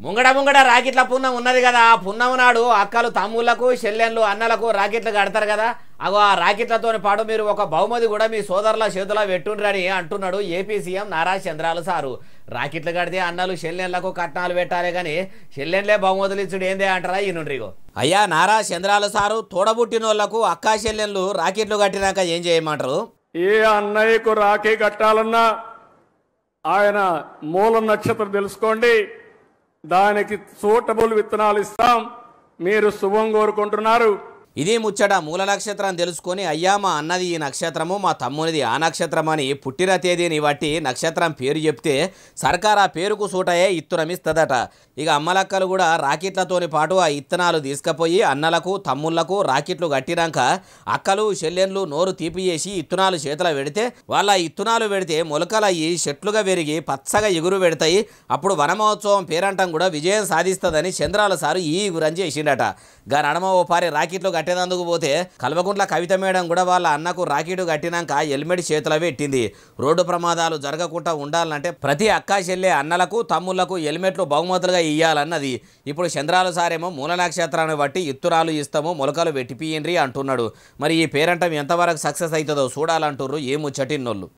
ముంగడ ముంగడ రాకెట్ల పున్నం ఉన్నది కదా. ఆ పున్నం నాడు అక్కలు తమ్ముళ్లకు చెల్లెన్లు అన్నలకు రాకెట్లు కడతారు కదా. అగో ఆ రాకెట్లతో పాటు మీరు ఒక బహుమతి కూడా మీ సోదరుల చేతుల పెట్టుండ్రని అంటున్నాడు ఏపీ సీఎం నారా చంద్రాలు సారు. రాకెట్లు కడితే అన్నలు చెల్లెన్లకు కట్నాలు పెట్టాలి కానీ చెల్లెన్లే బహుమతులు ఇచ్చుడు ఏందే అంటారా ఈ నుండ్రిగో. అయ్యా నారా చంద్రాలు సారు, తోడబుట్టినోళ్లకు అక్కా చెల్లెన్లు రాకెట్లు కట్టినాక ఏం చేయమంటారు? ఏ అన్నయ్యకు రాఖీ కట్టాలన్నా ఆయన మూల నక్షత్రం తెలుసుకోండి, దానికి సూటబుల్ విత్తనాలు ఇస్తాం. మీరు శుభం కోరుకుంటున్నారు. ఇది ముచ్చట. మూల నక్షత్రం తెలుసుకొని అయ్యా మా అన్నది ఈ నక్షత్రము, మా తమ్మునిది ఆ నక్షత్రం అని పుట్టిన తేదీని బట్టి నక్షత్రం పేరు చెప్తే సర్కార్ ఆ పేరుకు సూటయే ఇత్తనం ఇస్తుందట. ఇక అమ్మలక్కలు కూడా రాకెట్లతోని పాటు ఆ ఇత్తనాలు తీసుకుపోయి అన్నలకు తమ్ముళ్లకు రాకెట్లు కట్టినాక అక్కలు చెల్లెన్లు నోరు తీపి చేసి ఇత్తనాలు చేతుల పెడితే వాళ్ళ ఇత్తనాలు పెడితే మొలకలయ్యి చెట్లుగా పెరిగి పచ్చగా ఎగురు పెడతాయి. అప్పుడు వనమహోత్సవం పేరంటం కూడా విజయం సాధిస్తుందని చంద్రాల సారు ఈ గురించి చేసిండట. గా నడమ ఓ పారి రాకెట్లు కట్టేందుకు పోతే కల్వకుంట్ల కవిత మేడం కూడా వాళ్ళ అన్నకు రాకెట్ కట్టినాక హెల్మెట్ చేతుల పెట్టింది. రోడ్డు ప్రమాదాలు జరగకుండా ఉండాలంటే ప్రతి అక్కా చెల్లె అన్నలకు తమ్ముళ్లకు హెల్మెట్లు బహుమతులుగా ఇయ్యాలన్నది. ఇప్పుడు చంద్రాలు సారేమో మూల నక్షత్రాన్ని బట్టి ఇత్తురాలు ఇస్తాము మొలకలు పెట్టిపియండ్రి అంటున్నాడు. మరి ఈ పేరంటం ఎంతవరకు సక్సెస్ అవుతుందో చూడాలంటుర్రు ఏ ముచ్చటిన్నోళ్ళు.